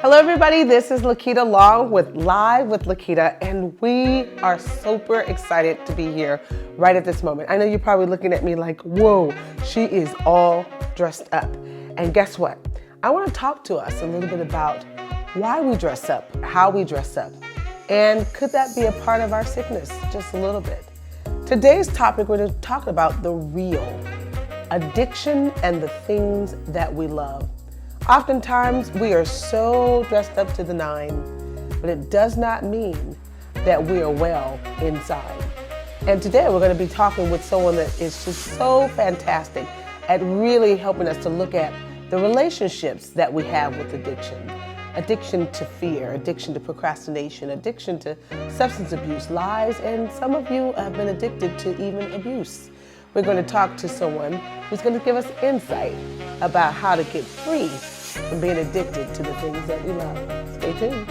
Hello everybody, this is Lakita Long with Live with Lakita, and we are super excited to be here right at this moment. I know you're probably looking at me like, whoa, she is all dressed up. And guess what? I want to talk to us a little bit about why we dress up, how we dress up, and could that be a part of our sickness, just a little bit. Today's topic, we're going to talk about the real addiction and the things that we love. Oftentimes, we are so dressed up to the nine, but it does not mean that we are well inside. And today we're going to be talking with someone that is just so fantastic at really helping us to look at the relationships that we have with addiction. Addiction to fear, addiction to procrastination, addiction to substance abuse, lies, and some of you have been addicted to even abuse. We're going to talk to someone who's going to give us insight about how to get free from being addicted to the things that we love. Stay tuned.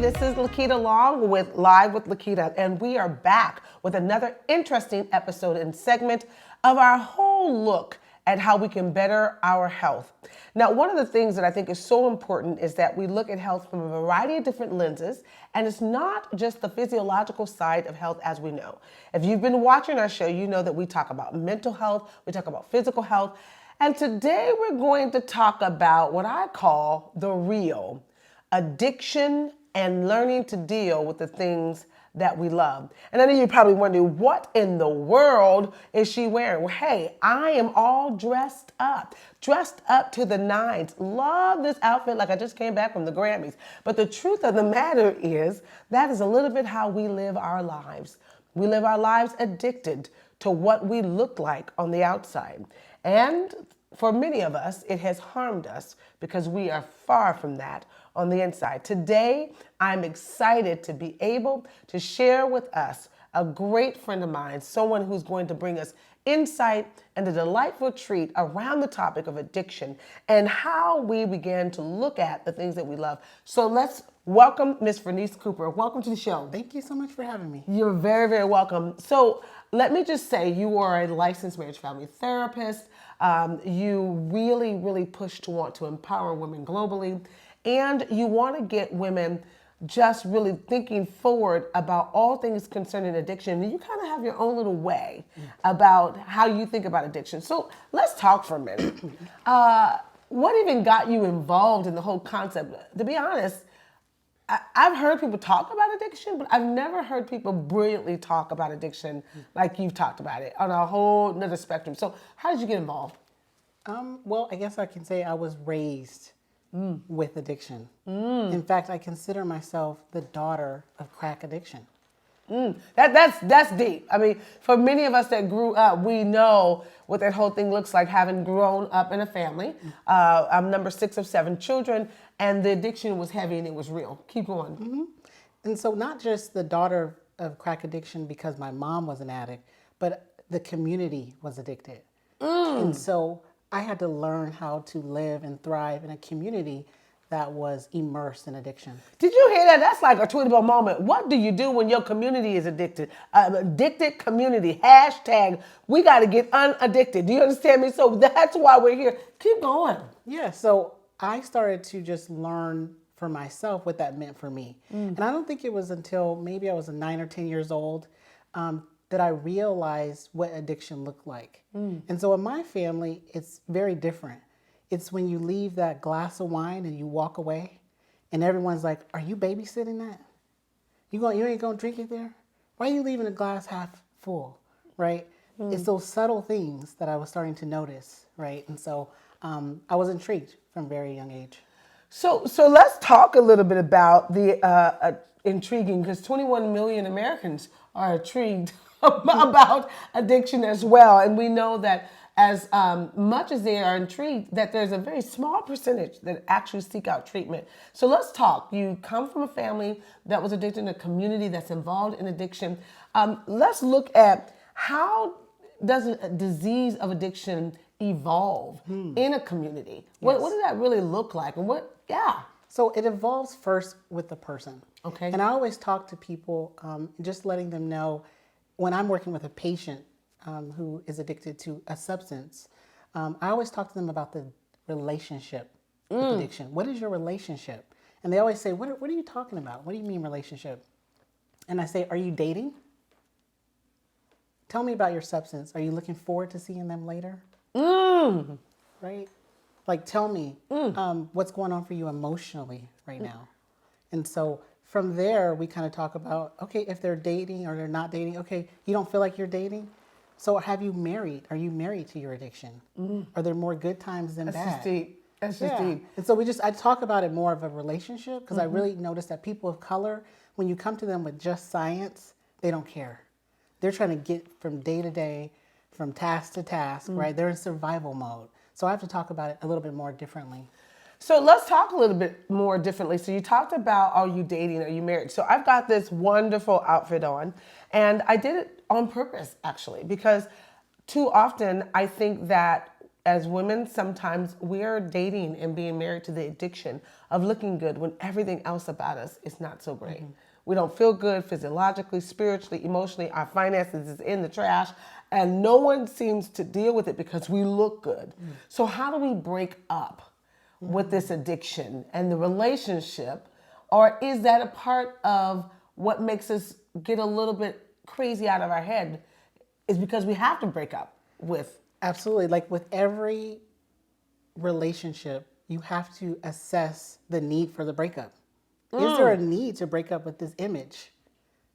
This is Lakita Long with Live with Lakita, and we are back with another interesting episode and segment of our whole look at how we can better our health. Now, one of the things that I think is so important is that we look at health from a variety of different lenses, and it's not just the physiological side of health as we know. If you've been watching our show, you know that we talk about mental health, we talk about physical health, and today we're going to talk about what I call the real addiction and learning to deal with the things that we love. And I know you're probably wondering, what in the world is she wearing? Well, hey, I am all dressed up to the nines. Love this outfit like I just came back from the Grammys. But the truth of the matter is, that is a little bit how we live our lives. We live our lives addicted to what we look like on the outside. And for many of us, it has harmed us because we are far from that on the inside. Today, I'm excited to be able to share with us a great friend of mine, someone who's going to bring us insight and a delightful treat around the topic of addiction and how we began to look at the things that we love. So let's welcome Miss Vernice Cooper. Welcome to the show. Thank you so much for having me. You're very, very welcome. So let me just say, you are a licensed marriage family therapist. You really, really push to want to empower women globally. And you want to get women just really thinking forward about all things concerning addiction. And you kind of have your own little way about how you think about addiction. So let's talk for a minute. What even got you involved in the whole concept? To be honest, I've heard people talk about addiction, but I've never heard people brilliantly talk about addiction like you've talked about it on a whole nother spectrum. So how did you get involved? Well, I guess I can say I was raised with addiction. In fact, I consider myself the daughter of crack addiction. That's deep. I mean, for many of us that grew up, we know what that whole thing looks like, having grown up in a family. I'm number 6 of 7 children, and the addiction was heavy and it was real. Keep going. And so not just the daughter of crack addiction because my mom was an addict, but the community was addicted. And so I had to learn how to live and thrive in a community that was immersed in addiction. Did you hear that? That's like a tweetable moment. What do you do when your community is addicted? Addicted community, hashtag, we got to get unaddicted. Do you understand me? So that's why we're here. Keep going. Yeah, so I started to just learn for myself what that meant for me. And I don't think it was until maybe I was 9 or 10 years old that I realized what addiction looked like. And so in my family, it's very different. It's when you leave that glass of wine and you walk away and everyone's like, are you babysitting that? You ain't gonna drink it there? Why are you leaving the glass half full, right? It's those subtle things that I was starting to notice, right? And so I was intrigued from a very young age. So let's talk a little bit about the intriguing, because 21 million Americans are intrigued about addiction as well. And we know that as much as they are intrigued, that there's a very small percentage that actually seek out treatment. So let's talk. You come from a family that was addicted, a community that's involved in addiction. Let's look at how does a disease of addiction evolve in a community? What does that really look like? And So it evolves first with the person. Okay. And I always talk to people, just letting them know when I'm working with a patient who is addicted to a substance, I always talk to them about the relationship with addiction. What is your relationship? And they always say, what are you talking about? What do you mean relationship? And I say, are you dating? Tell me about your substance. Are you looking forward to seeing them later? Right? Like, tell me what's going on for you emotionally right now. And so from there, we kind of talk about, okay, if they're dating or they're not dating, okay, you don't feel like you're dating? So have you married? Are you married to your addiction? Are there more good times than bad? That's just deep. That's just deep. And so I talk about it more of a relationship because I really notice that people of color, when you come to them with just science, they don't care. They're trying to get from day to day, from task to task, right? They're in survival mode. So I have to talk about it a little bit more differently. So let's talk a little bit more differently. So you talked about, are you dating? Are you married? So I've got this wonderful outfit on, and I did it on purpose, actually, because too often I think that as women, sometimes we're dating and being married to the addiction of looking good when everything else about us is not so great. We don't feel good physiologically, spiritually, emotionally. Our finances is in the trash, and no one seems to deal with it because we look good. So how do we break up with this addiction and the relationship? Or is that a part of what makes us get a little bit crazy out of our head is because we have to break up with? Absolutely. Like with every relationship, you have to assess the need for the breakup. Is there a need to break up with this image,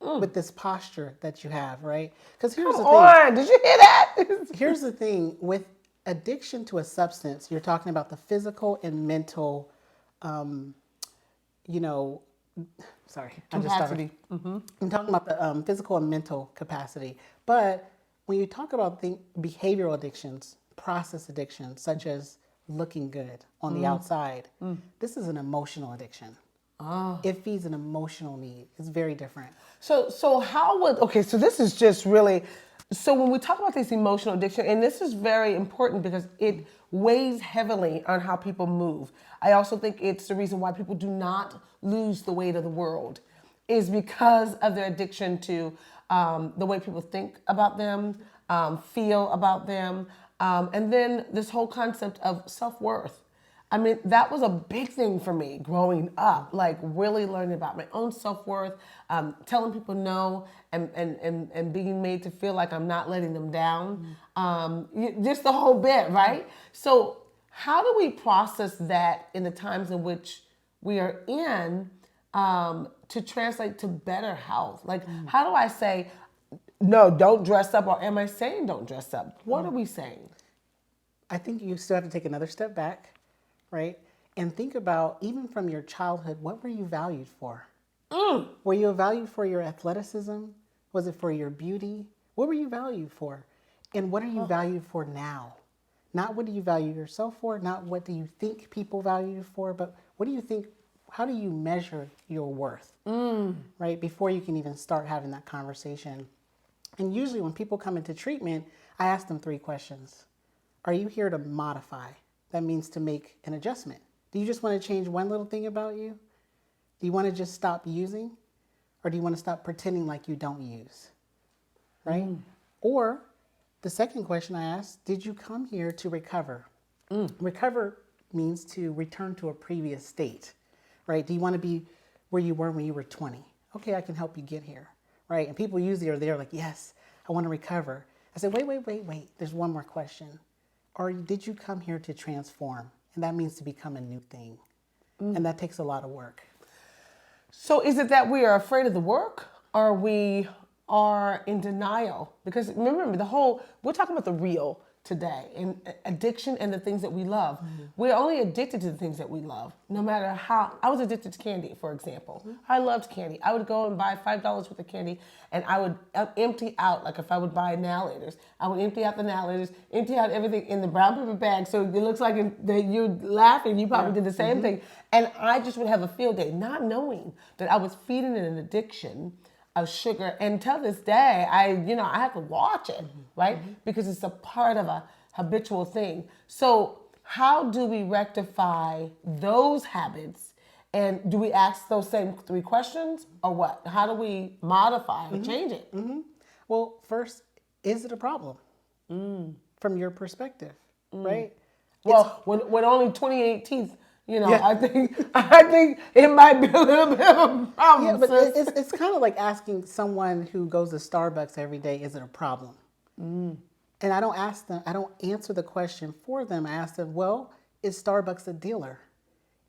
with this posture that you have, right? Because here's the thing. Did you hear that? Here's the thing. With addiction to a substance, you're talking about the physical and mental, sorry. Capacity. I'm talking about the physical and mental capacity. But when you talk about behavioral addictions, process addictions, such as looking good on the outside, this is an emotional addiction. It feeds an emotional need. It's very different. So this is just really, so when we talk about this emotional addiction, and this is very important because it weighs heavily on how people move. I also think it's the reason why people do not lose the weight of the world is because of their addiction to the way people think about them, feel about them, and then this whole concept of self-worth. I mean, that was a big thing for me growing up, like really learning about my own self-worth, telling people no, and being made to feel like I'm not letting them down. Just the whole bit, right? So how do we process that in the times in which we are in to translate to better health? Like, how do I say, no, don't dress up, or am I saying don't dress up? What are we saying? I think you still have to take another step back, right? And think about, even from your childhood, what were you valued for? Were you valued for your athleticism? Was it for your beauty? What were you valued for? And what are you valued for now? Not what do you value yourself for, not what do you think people value you for, but what do you think, how do you measure your worth, right? Before you can even start having that conversation. And usually when people come into treatment, I ask them 3 questions. Are you here to modify? That means to make an adjustment. Do you just want to change one little thing about you? Do you want to just stop using? Or do you want to stop pretending like you don't use? Right? Or the second question I asked, did you come here to recover? Recover means to return to a previous state, right? Do you want to be where you were when you were 20? Okay, I can help you get here, right? And people usually are there like, yes, I want to recover. I said, wait. There's one more question. Or did you come here to transform? And that means to become a new thing. And that takes a lot of work. So is it that we are afraid of the work, or we are in denial? Because remember, we're talking about the real today, and addiction and the things that we love. We're only addicted to the things that we love, no matter how. I was addicted to candy, for example. I loved candy. I would go and buy $5 worth of candy, and I would empty out, like if I would buy now laters, I would empty out the now laters, empty out everything in the brown paper bag, so it looks like you're laughing. You probably did the same thing. And I just would have a field day, not knowing that I was feeding an addiction of sugar. And till this day, I have to watch it, right? Because it's a part of a habitual thing. So how do we rectify those habits? And do we ask those same 3 questions, or what? How do we modify or change it? Well, first, is it a problem from your perspective, right? Well, when only 28 teeth, I think it might be a little bit of a problem. Yeah, but it's kind of like asking someone who goes to Starbucks every day, is it a problem? And I don't answer the question for them. I ask them, well, is Starbucks a dealer?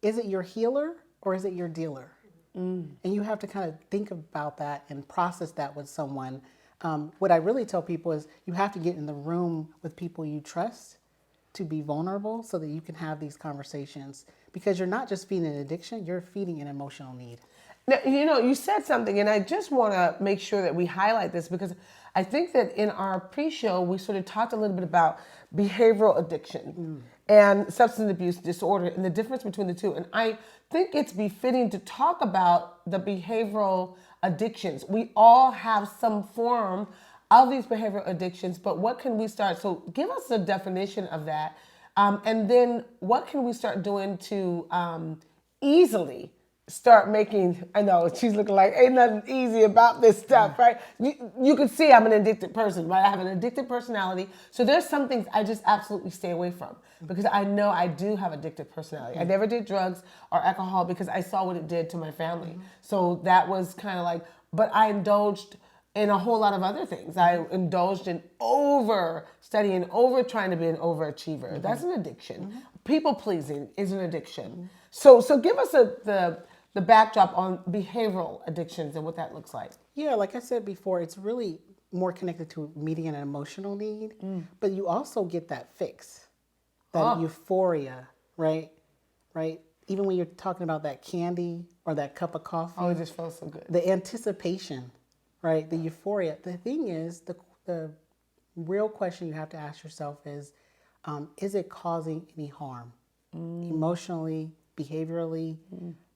Is it your healer or is it your dealer? And you have to kind of think about that and process that with someone. What I really tell people is you have to get in the room with people you trust to be vulnerable so that you can have these conversations, because you're not just feeding an addiction, you're feeding an emotional need. Now, you said something, and I just want to make sure that we highlight this, because I think that in our pre-show, we sort of talked a little bit about behavioral addiction and substance abuse disorder and the difference between the two. And I think it's befitting to talk about the behavioral addictions. We all have some form of these behavioral addictions, but what can we start? So give us a definition of that. And then what can we start doing to easily start making, I know she's looking like, ain't nothing easy about this stuff, right? You can see I'm an addicted person, right? I have an addicted personality. So there's some things I just absolutely stay away from, because I know I do have addictive personality. I never did drugs or alcohol because I saw what it did to my family. So that was kind of like, but I indulged in a whole lot of other things. I indulged in over studying, over trying to be an overachiever. That's an addiction. People pleasing is an addiction. So give us the backdrop on behavioral addictions and what that looks like. Yeah, like I said before, it's really more connected to meeting an emotional need, but you also get that fix, that euphoria, right? Right? Even when you're talking about that candy or that cup of coffee. Oh, it just feels so good. The anticipation, right? The euphoria. The thing is, the real question you have to ask yourself is it causing any harm? Emotionally, behaviorally?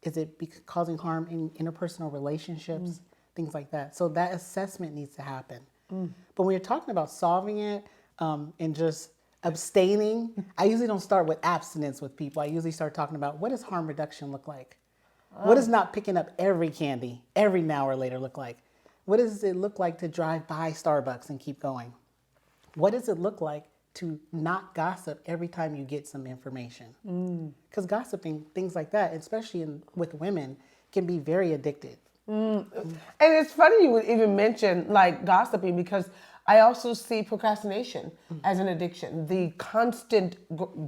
Is it causing harm in interpersonal relationships? Things like that. So that assessment needs to happen. But when you're talking about solving it and just abstaining, I usually don't start with abstinence with people. I usually start talking about, what does harm reduction look like? What does not picking up every candy every now or later look like? What does it look like to drive by Starbucks and keep going? What does it look like to not gossip every time you get some information? Because gossiping, things like that, especially with women, can be very addictive. And it's funny you would even mention like gossiping, because I also see procrastination as an addiction. The constant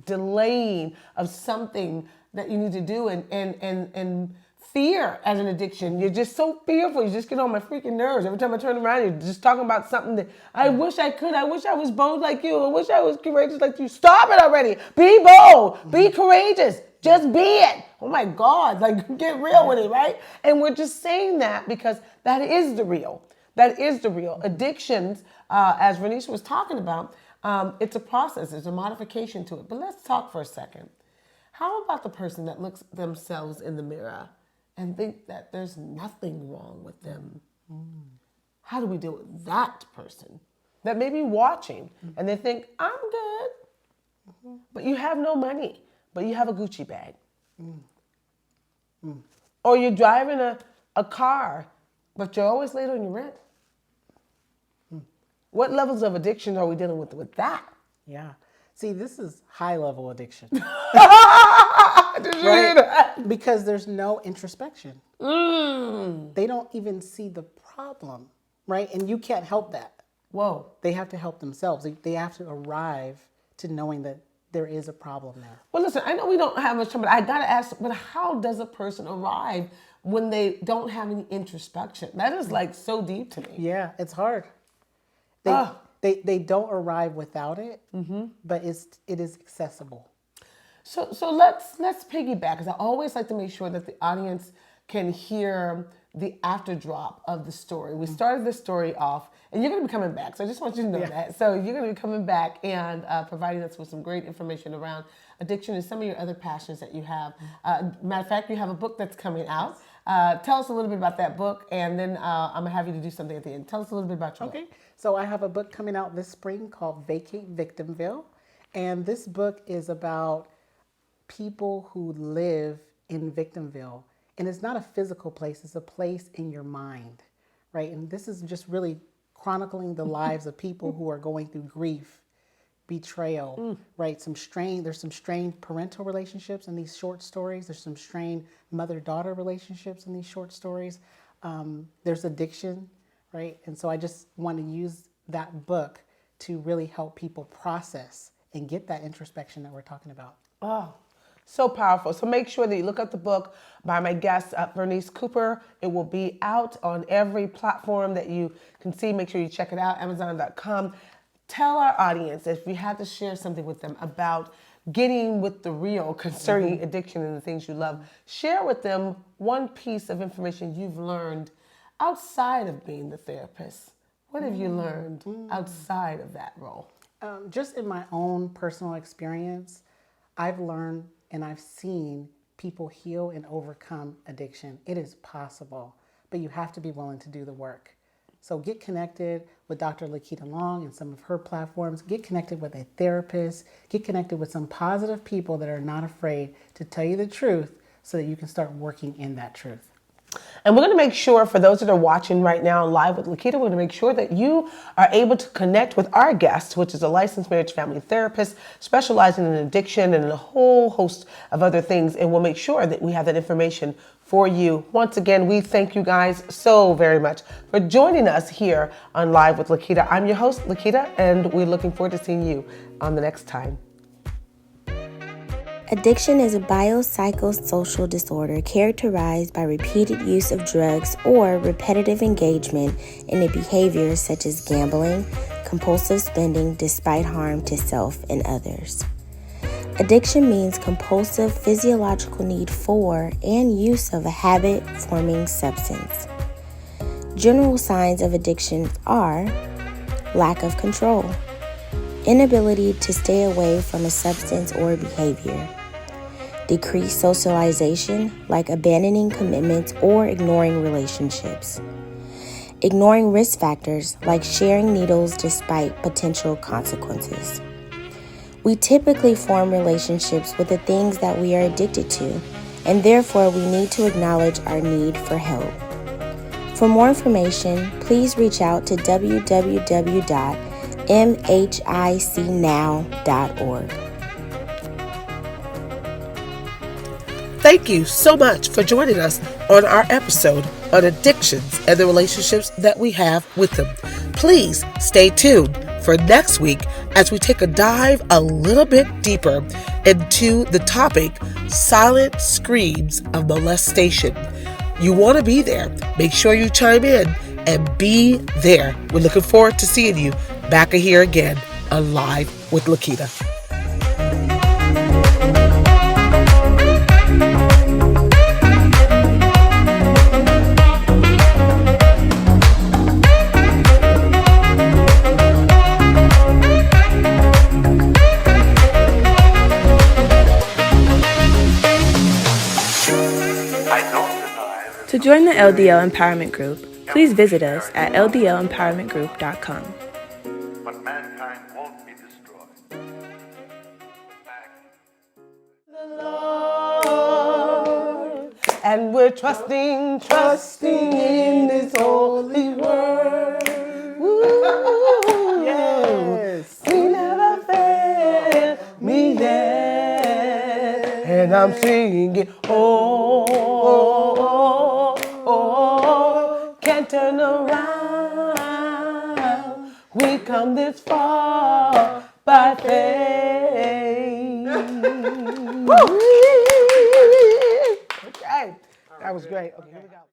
delaying of something that you need to do, and fear as an addiction. You're just so fearful. You just get on my freaking nerves. Every time I turn around, you're just talking about something that I wish I could. I wish I was bold like you. I wish I was courageous like you. Stop it already. Be bold. Be courageous. Just be it. Oh my God. Like, get real with it, right? And we're just saying that because that is the real. That is the real. Addictions, as Vernice was talking about, it's a process. There's a modification to it. But let's talk for a second. How about the person that looks themselves in the mirror and think that there's nothing wrong with them? How do we deal with that person that may be watching and they think, I'm good, but you have no money, but you have a Gucci bag? Or you're driving a car, but you're always late on your rent. What levels of addiction are we dealing with that? Yeah. See, this is high level addiction. Did you hear that? Because there's no introspection. They don't even see the problem, right? And you can't help that. Whoa. They have to help themselves. They have to arrive to knowing that there is a problem there. Well, listen, I know we don't have much time, but I got to ask, but how does a person arrive when they don't have any introspection? That is like so deep to me. Yeah, it's hard. They don't arrive without it, but it is accessible. So let's piggyback, because I always like to make sure that the audience can hear the after-drop of the story. We started the story off, and you're going to be coming back, so I just want you to know that. So you're going to be coming back and providing us with some great information around addiction and some of your other passions that you have. Matter of fact, you have a book that's coming out. Tell us a little bit about that book, and then I'm going to have you to do something at the end. Tell us a little bit about your book. Okay, so I have a book coming out this spring called Vacate Victimville, and this book is about people who live in Victimville. And it's not a physical place, it's a place in your mind, right? And this is just really chronicling the lives of people who are going through grief, betrayal, right? There's some strained parental relationships in these short stories. There's some strained mother-daughter relationships in these short stories. There's addiction, right? And so I just want to use that book to really help people process and get that introspection that we're talking about. Oh, so powerful. So make sure that you look up the book by my guest, Vernice Cooper. It will be out on every platform that you can see. Make sure you check it out, Amazon.com. Tell our audience, if you had to share something with them about getting with the real concerning addiction and the things you love, share with them one piece of information you've learned outside of being the therapist. What have you learned outside of that role? Just in my own personal experience, I've learned and I've seen people heal and overcome addiction. It is possible, but you have to be willing to do the work. So get connected with Dr. Lakita Long and some of her platforms. Get connected with a therapist. Get connected with some positive people that are not afraid to tell you the truth so that you can start working in that truth. And we're going to make sure, for those that are watching right now live with Lakita, we're going to make sure that you are able to connect with our guest, which is a licensed marriage family therapist specializing in addiction and a whole host of other things. And we'll make sure that we have that information for you. Once again, we thank you guys so very much for joining us here on Live with Lakita. I'm your host, Lakita, and we're looking forward to seeing you on the next time. Addiction is a biopsychosocial disorder characterized by repeated use of drugs or repetitive engagement in a behavior such as gambling, compulsive spending despite harm to self and others. Addiction means compulsive physiological need for and use of a habit-forming substance. General signs of addiction are lack of control, inability to stay away from a substance or behavior, decreased socialization, like abandoning commitments or ignoring relationships, ignoring risk factors, like sharing needles despite potential consequences. We typically form relationships with the things that we are addicted to, and therefore we need to acknowledge our need for help. For more information, please reach out to www.mhicnow.org. Thank you so much for joining us on our episode on addictions and the relationships that we have with them. Please stay tuned for next week as we take a dive a little bit deeper into the topic, silent screams of molestation. You want to be there. Make sure you chime in and be there. We're looking forward to seeing you back here again on Live with Lakita. To join the LDL Empowerment Group, please visit us at ldlempowermentgroup.com. But mankind won't be destroyed. And we're trusting in His holy word. Woo, Yes. He never failed me yet. And I'm singing, oh, can't turn around. We come this far by faith. Okay, that was great. Okay, here we go.